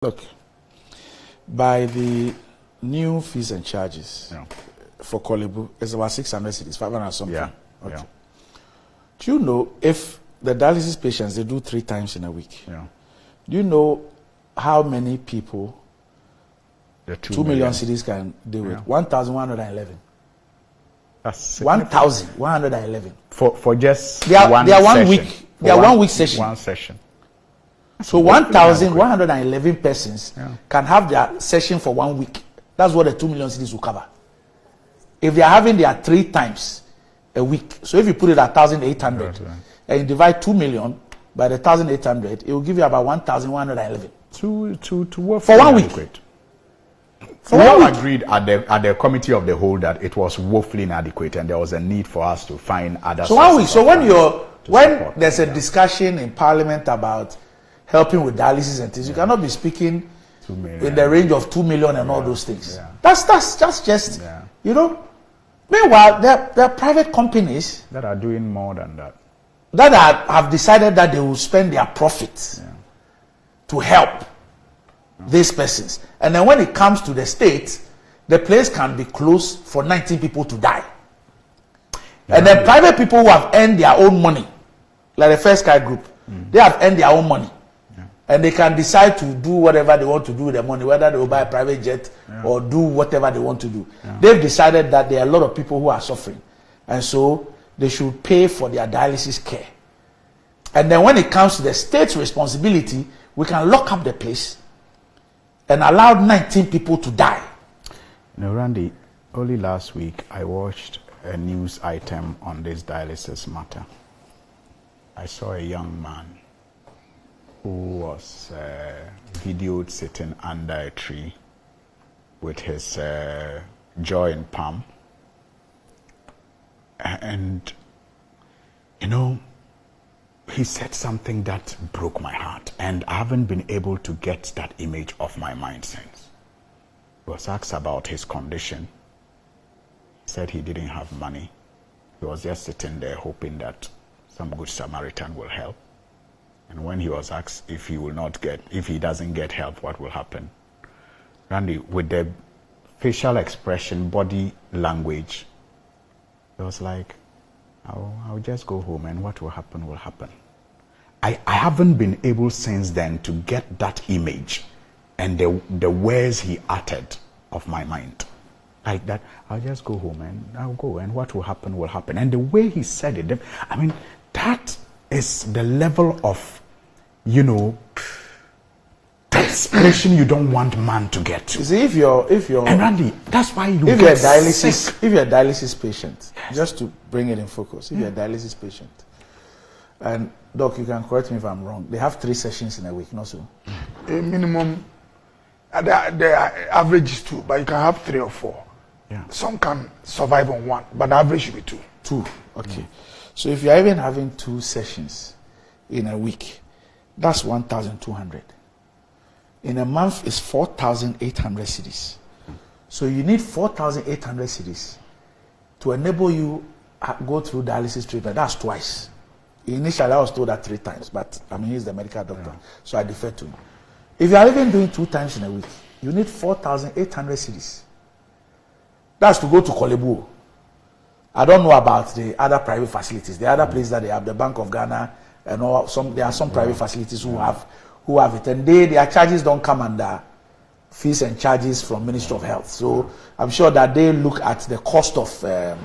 Look, by the new fees and charges for Kolebu, it's about 600 cities, 500 something. Yeah. Okay. Yeah. Do you know if the dialysis patients, they do 3 times in a week? Yeah. Do you know how many people The 2 million cities can deal with? 1,111. That's 1,111. for just They are one one session. week. They are 1 week session. One session. So 1,111 persons can have their session for 1 week. That's what the 2 million cities will cover. If they are having their 3 times a week, so if you put it at 1,800 and you divide 2 million by the 1,800, it will give you about 1,111 To work for 1 week. Inadequate. For We 1 all week. agreed at the committee of the whole that it was woefully inadequate and there was a need for us to find other. So 1 week. So when support. there's a discussion in Parliament about helping with dialysis and things, you cannot be speaking 2 million. in the range of 2 million and all those things. Yeah. That's just you know. Meanwhile, there are private companies that are doing more than that. that have decided that they will spend their profits to help these persons. And then when it comes to the state, the place can be closed for 19 people to die. And then private people who have earned their own money, like the First Sky Group, they have earned their own money. And they can decide to do whatever they want to do with the money, whether they will buy a private jet or do whatever they want to do. They've decided that there are a lot of people who are suffering. And so they should pay for their dialysis care. And then when it comes to the state's responsibility, we can lock up the place and allow 19 people to die. No, Randy, only last week I watched a news item on this dialysis matter. I saw a young man who was videoed sitting under a tree with his jaw in palm. And, you know, he said something that broke my heart. And I haven't been able to get that image off my mind since. He was asked about his condition. He said he didn't have money. He was just sitting there hoping that some good Samaritan will help. And when he was asked if he doesn't get help, what will happen? Randy, with the facial expression, body language, it was like, I'll just go home and what will happen will happen. I haven't been able since then to get that image and the words he uttered of my mind. Like that, I'll just go home and I'll go and what will happen will happen. And the way he said it, I mean, that is the level of, you know, desperation you don't want man to get to. You see, if you're and Randy, that's why you if get you're a dialysis sick. if you're a dialysis patient, just to bring it in focus, if you're a dialysis patient, and Doc, you can correct me if I'm wrong, they have 3 sessions in a week, not so? A minimum, the average is 2, but you can have 3 or 4. Yeah. Some can survive on 1, but the average should be 2. 2, okay. So if you're even having 2 sessions in a week, that's 1,200. In a month is 4,800 cities. So you need 4,800 cities to enable you go through dialysis treatment. That's twice. Initially, I was told that 3 times, but I mean, he's the medical doctor, so I defer to him. If you are even doing 2 times in a week, you need 4,800 cities. That's to go to Kolebu. I don't know about the other private facilities. The other places that they have, the Bank of Ghana and all. There are some private facilities who have it, and their charges don't come under fees and charges from Ministry of Health. So I'm sure that they look at the cost of the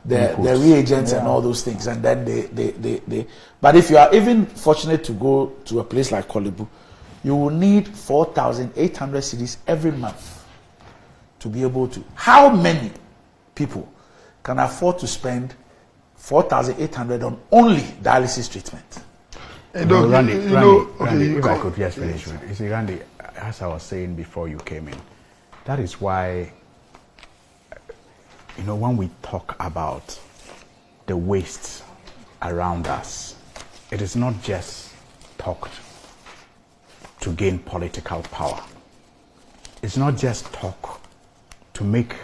reagents and all those things, and then they. But if you are even fortunate to go to a place like Kolebu, you will need 4,800 cities every month to be able to. How many people can afford to spend 4,800 on only dialysis treatment? Randy, okay, if I could just finish with it. You see, Randy, as I was saying before you came in, that is why, you know, when we talk about the waste around us, it is not just talked to gain political power. It's not just talk to make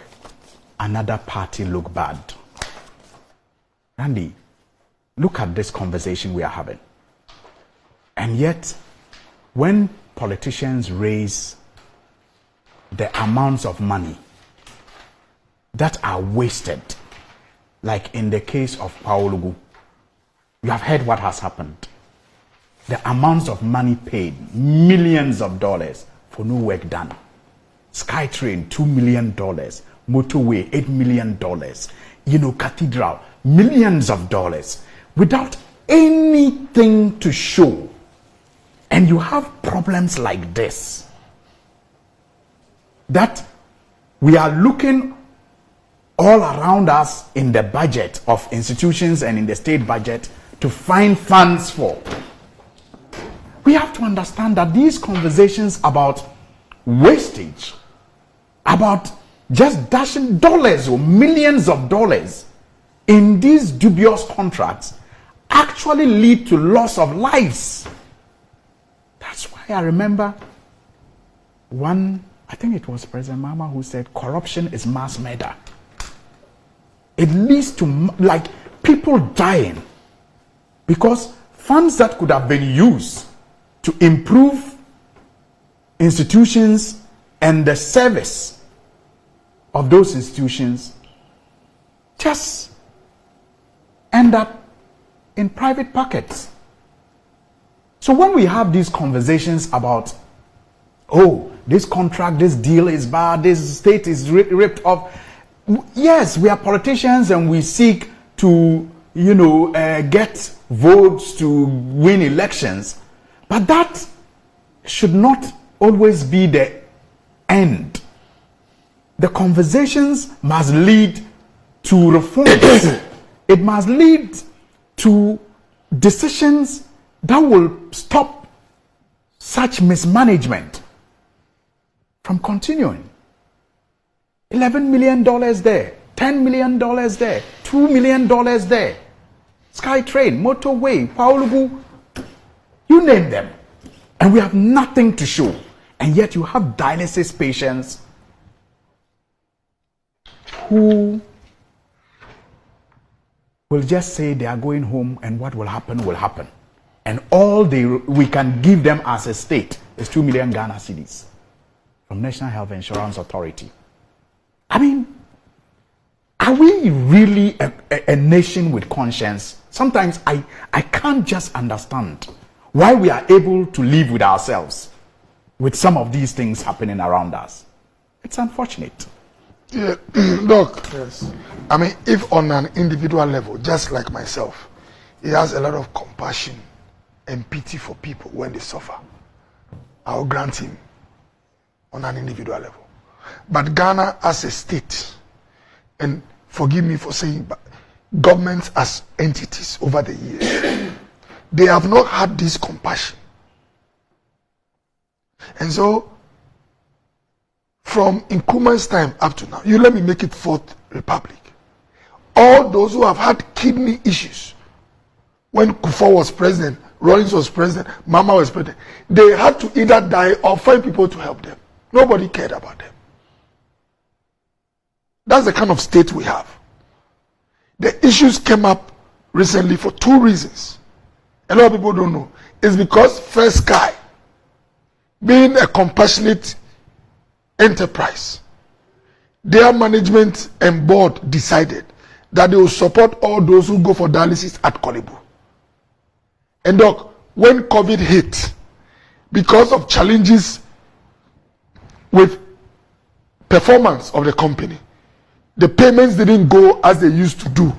another party look bad. Randy, look at this conversation we are having. And yet, when politicians raise the amounts of money that are wasted, like in the case of Paulugu. You have heard what has happened. The amounts of money paid, millions of dollars for no work done. SkyTrain, $2 million. Motorway, $8 million. Cathedral, millions of dollars, without anything to show. And you have problems like this, that we are looking all around us in the budget of institutions and in the state budget to find funds for. We have to understand that these conversations about wastage, about just dashing dollars or millions of dollars in these dubious contracts, actually lead to loss of lives. That's why I remember I think it was President Mahama who said corruption is mass murder. It leads to people dying because funds that could have been used to improve institutions and the service of those institutions just end up in private pockets. So when we have these conversations about, this contract, this deal is bad, this state is ripped off, yes, we are politicians and we seek to, get votes to win elections, but that should not always be the end. The conversations must lead to reforms. It must lead to decisions that will stop such mismanagement from continuing. $11 million there, $10 million there, $2 million there. SkyTrain, Motorway, Paulugu, you name them. And we have nothing to show. And yet you have dialysis patients who will just say they are going home and what will happen will happen. And all we can give them as a state is 2 million Ghana cedis from National Health Insurance Authority. I mean, are we really a nation with conscience? Sometimes I can't just understand why we are able to live with ourselves with some of these things happening around us. It's unfortunate. Yeah, Doc. Yes. I mean, if on an individual level, just like myself, he has a lot of compassion and pity for people when they suffer, I'll grant him on an individual level. But Ghana as a state, and forgive me for saying, but governments as entities over the years, they have not had this compassion. And so, from Nkrumah's time up to now, you let me make it Fourth Republic. All those who have had kidney issues, when Kufuor was president, Rawlings was president, Mama was president, they had to either die or find people to help them. Nobody cared about them. That's the kind of state we have. The issues came up recently for two reasons. A lot of people don't know. It's because First Sky, being a compassionate enterprise, their management and board decided that they will support all those who go for dialysis at Kolebu. And Doc, when COVID hit, because of challenges with performance of the company, the payments didn't go as they used to do.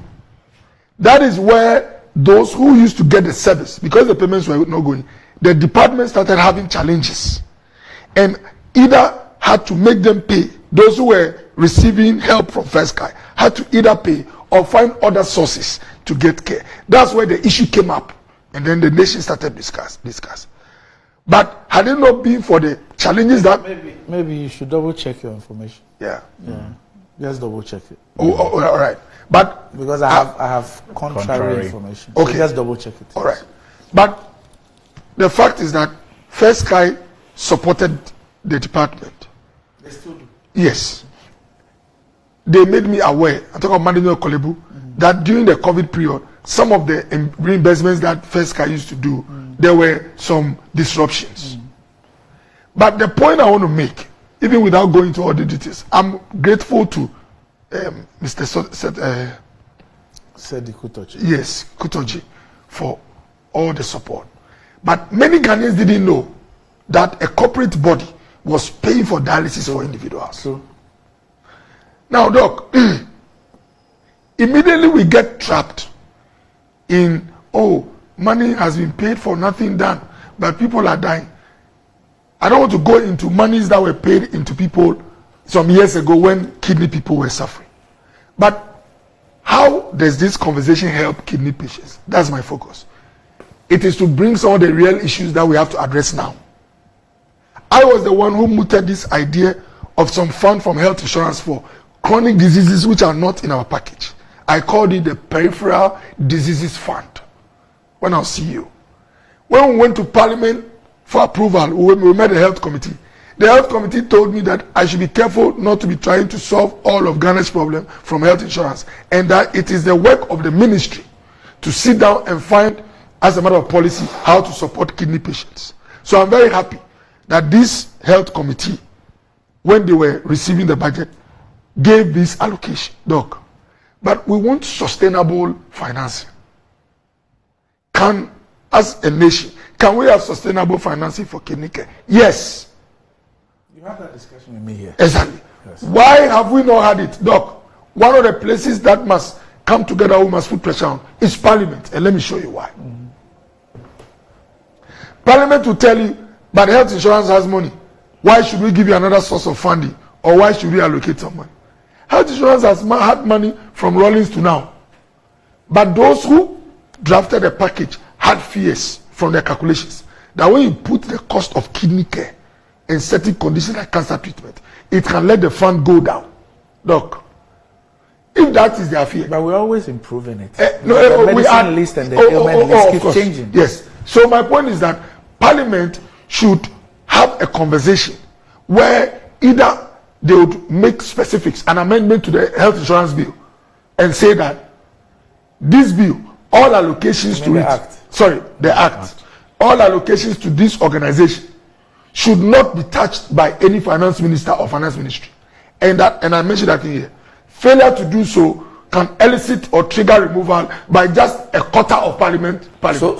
That is where those who used to get the service, because the payments were not going, the department started having challenges and either had to make them pay. Those who were receiving help from First Sky had to either pay or find other sources to get care. That's where the issue came up, and then the nation started discuss. But had it not been for the challenges that maybe you should double check your information. Yeah. Just double check it. All right. But because I have contrary information. Okay. So just double check it. All right. But the fact is that First Sky supported the department. They still do. Yes. They made me aware, I talk about management of Kolebu, that during the COVID period, some of the reimbursements that First Sky used to do, there were some disruptions. But the point I want to make, even without going into all the details, I'm grateful to Mr. Sedi Kutochi. Yes, Kutochi, for all the support. But many Ghanaians didn't know that a corporate body was paying for dialysis for individuals. So, now, Doc, immediately we get trapped in, money has been paid for, nothing done, but people are dying. I don't want to go into monies that were paid into people some years ago when kidney people were suffering. But how does this conversation help kidney patients? That's my focus. It is to bring some of the real issues that we have to address now. I was the one who mooted this idea of some fund from health insurance for chronic diseases which are not in our package. I called it the Peripheral Diseases Fund when I was CEO. When we went to Parliament for approval, we met the health committee. The health committee told me that I should be careful not to be trying to solve all of Ghana's problem from health insurance, and that it is the work of the ministry to sit down and find, as a matter of policy, how to support kidney patients. So I'm very happy that this health committee, when they were receiving the budget, gave this allocation, Doc. But we want sustainable financing. As a nation, can we have sustainable financing for kidney care? Yes. You have that discussion with me here. Exactly. Yes. Why have we not had it, Doc? One of the places that must come together, we must put pressure on, is Parliament. And let me show you why. Parliament will tell you, but health insurance has money. Why should we give you another source of funding? Or why should we allocate some money? Health insurance has had money from Rawlings to now. But those who drafted the package had fears from their calculations that when you put the cost of kidney care in certain conditions like cancer treatment, it can let the fund go down. Doc, if that is their fear. But we're always improving it. The medicine list and the ailment list keeps changing. Yes. So my point is that Parliament should have a conversation where either they would make specifics, an amendment to the health insurance bill, and say that this bill, all allocations to the act, all allocations to this organization should not be touched by any finance minister or finance ministry. And I mentioned that in here. Failure to do so can elicit or trigger removal by just a quarter of parliament.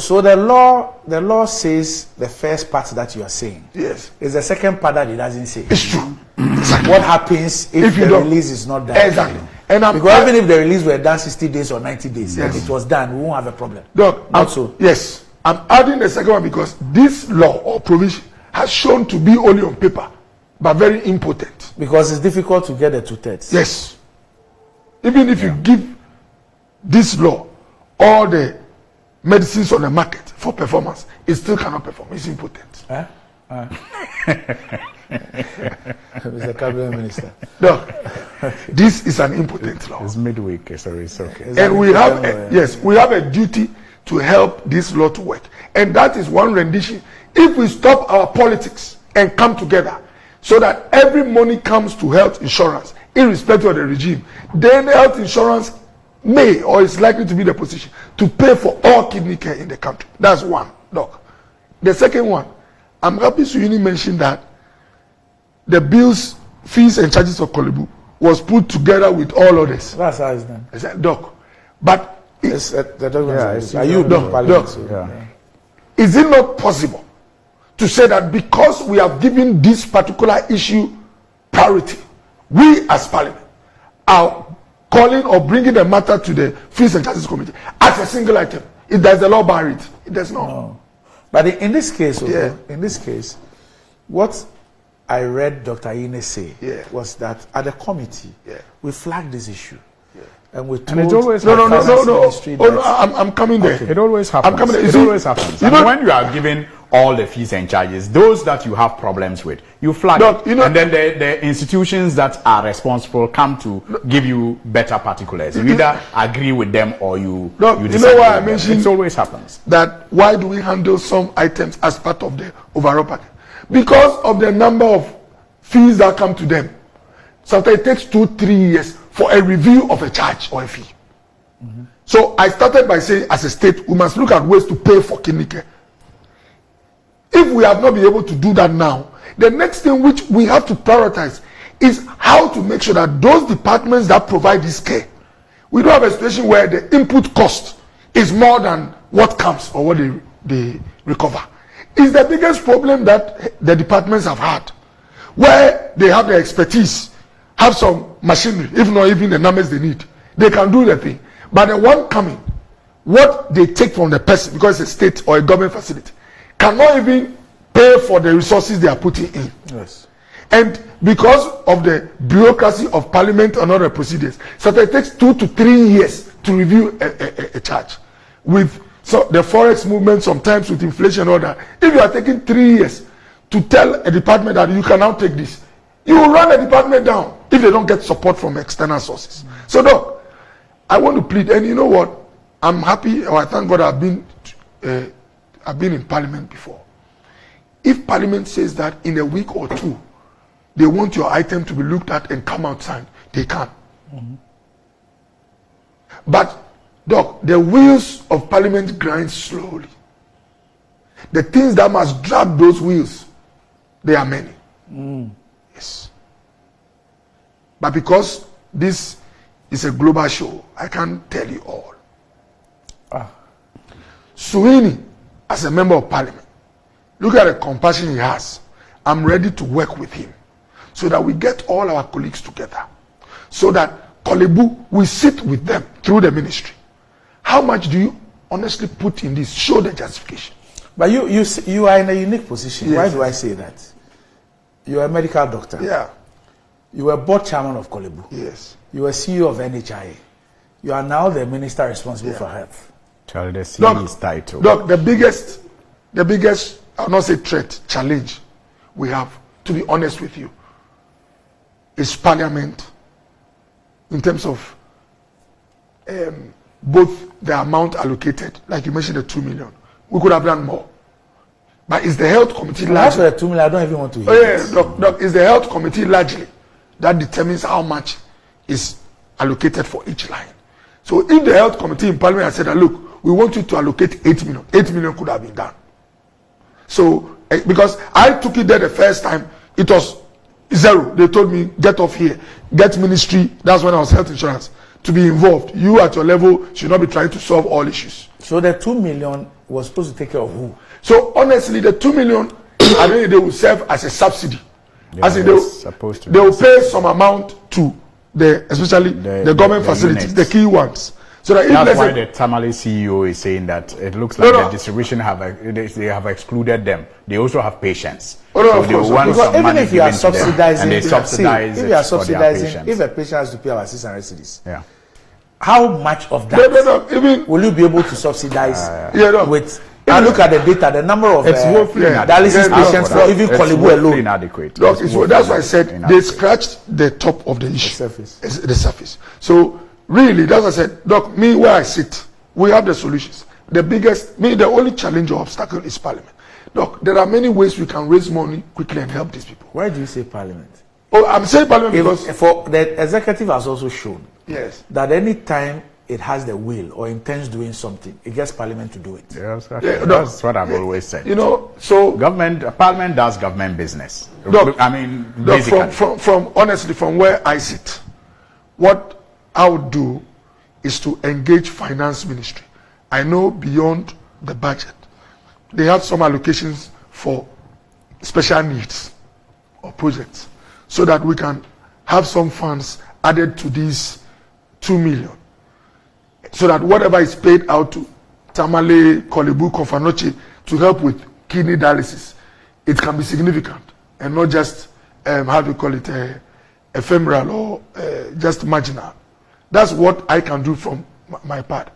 So the law says the first part that you are saying. Yes. Is the second part that it doesn't say. It's true. Exactly. What happens if the release is not done? Exactly. Because even if the release were done 60 days or 90 days, yes, if it was done, we won't have a problem. Doc, yes. I'm adding the second one because this law or provision has shown to be only on paper, but very impotent. Because it's difficult to get the 2/3. Yes. Even if you give this law all the medicines on the market for performance, it still cannot perform. It's impotent. Mr. Cabinet Minister. No, this is an impotent law. It's midweek, so it's okay. And we have we have a duty to help this law to work. And that is one rendition. If we stop our politics and come together so that every money comes to health insurance, irrespective of the regime, then health insurance may or is likely to be the position to pay for all kidney care in the country. That's one, Doc. The second one, I'm happy Suyini mentioned that the bills, fees and charges for Kolebu was put together with all others. That's how it's done. I said, Doc, but is it not possible to say that because we have given this particular issue priority, we as Parliament are calling or bringing the matter to the Fees and Charges Committee as a single item? If there's a law bar it does not. No. But in this case, what I read Dr. Ine say was that at the committee, we flagged this issue. And we told it always I'm coming there. Okay. It always happens. I'm coming there. It always happens. And when you are given all the fees and charges, those that you have problems with, you flag it. And then the institutions that are responsible come to give you better particulars. You either agree with them or you disagree. You know why I mentioned it always happens. That why do we handle some items as part of the overall package? Because of the number of fees that come to them. Sometimes it takes 2-3 years for a review of a charge or a fee. So I started by saying, as a state, we must look at ways to pay for kidney care. If we have not been able to do that now, The next thing which we have to prioritize is how to make sure that those departments that provide this care, we don't have a situation where the input cost is more than what comes or what they recover. It's the biggest problem that the departments have had, where they have the expertise, have some machinery, if not even the numbers they need. They can do the thing. But the one coming, what they take from the person, because it's a state or a government facility, cannot even pay for the resources they are putting in. Yes. And because of the bureaucracy of parliament and other procedures, so it takes 2 to 3 years to review a charge. With the forex movement, sometimes with inflation and all that, if you are taking 3 years to tell a department that you can now take this, you will run the department down if they don't get support from external sources. So, Doc, I want to plead, and you know what? I'm happy, or I thank God I've been in parliament before. If parliament says that in a week or 2, they want your item to be looked at and come outside, they can. But, Doc, the wheels of parliament grind slowly. The things that must drag those wheels, they are many. Yes. But because this is a global show, I can't tell you all. Suhuyini, as a member of parliament, look at the compassion he has. I'm ready to work with him so that we get all our colleagues together, so that Kolebu, we sit with them through the ministry. How much do you honestly put in this? Show the justification. But you are in a unique position. Yes. Why do I say that? You are a medical doctor. Yeah. You were board chairman of Kolebu. Yes. You were CEO of NHIA. You are now the minister responsible for health. Tell the CE's title. Doc, the biggest, I'll not say threat, challenge we have, to be honest with you, is parliament in terms of both the amount allocated, like you mentioned, the 2 million. We could have done more. But is the health committee largely? That's the 2 million. I don't even want to hear. Oh, yeah, Doc, is the health committee largely that determines how much is allocated for each line. So if the health committee in parliament had said, look, we want you to allocate 8 million, 8 million could have been done. So, because I took it there the first time, it was 0. They told me, get off here, get ministry. That's when I was health insurance, to be involved. You at your level should not be trying to solve all issues. So the 2 million was supposed to take care of who? So honestly, the 2 million, I think they will serve as a subsidy. As in they will pay some amount to especially the government facilities, the key ones. So that that's why the Tamale CEO is saying that it looks like the distribution they have excluded them. They also have patients. So they want some even money if you are subsidizing, and they subsidize if you are subsidizing, if a patient has to pay about 600 cedis, how much of that will you be able to subsidize with? If you look at the data, the number of dialysis patients for even Kolebu alone, inadequate. That's why I said they scratched the top of the issue, the surface. So really, that's why I said, Doc, me where I sit, we have the solutions. The only challenge or obstacle is parliament. Doc, there are many ways we can raise money quickly and help these people. Why do you say parliament? Oh, I'm saying parliament because for the executive has also shown that any time it has the will or intends doing something, it gets parliament to do it. Yes, that's what I've always said. You know, so parliament does government business. Doc, I mean, basically. From honestly, from where I sit, what I would do is to engage finance ministry. I know beyond the budget, they have some allocations for special needs or projects, so that we can have some funds added to these 2 million. So that whatever is paid out to Tamale, Kolebu, Konfanoche to help with kidney dialysis, it can be significant and not just, how do you call it, ephemeral or just marginal. That's what I can do from my part.